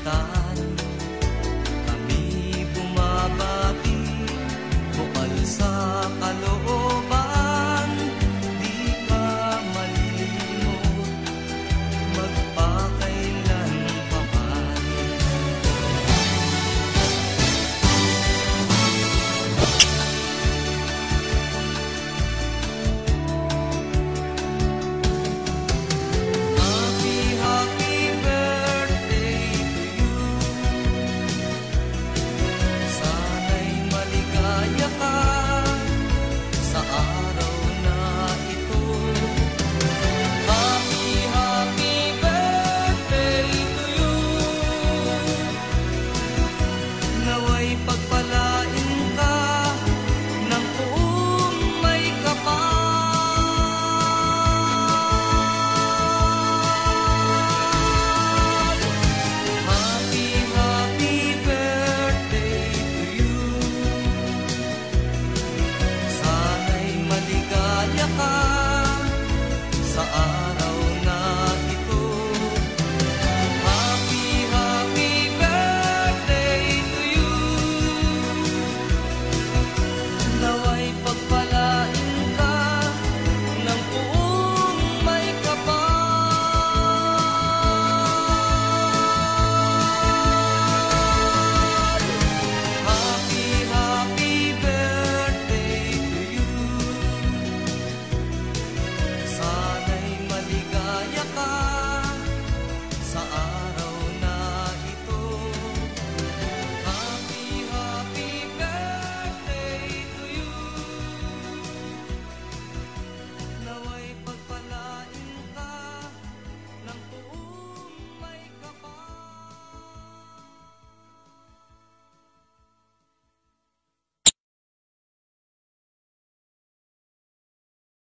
kapitan. Kami bumabati, bukal sa kalooban, di ka malilimot, magpakailan pa man. Happy, happy birthday to you. Sana'y maligaya ka sa araw na ito. Happy, happy birthday to you. Nawa'y pagpalain ka ng buong may kapal. Happy, happy birthday to you. Sana'y maligaya ka sa araw na ito. Happy, happy birthday to you. Nawa'y pagpalain ka ng buong may kapal. Happy, happy birthday to you. Sana'y maligaya ka sa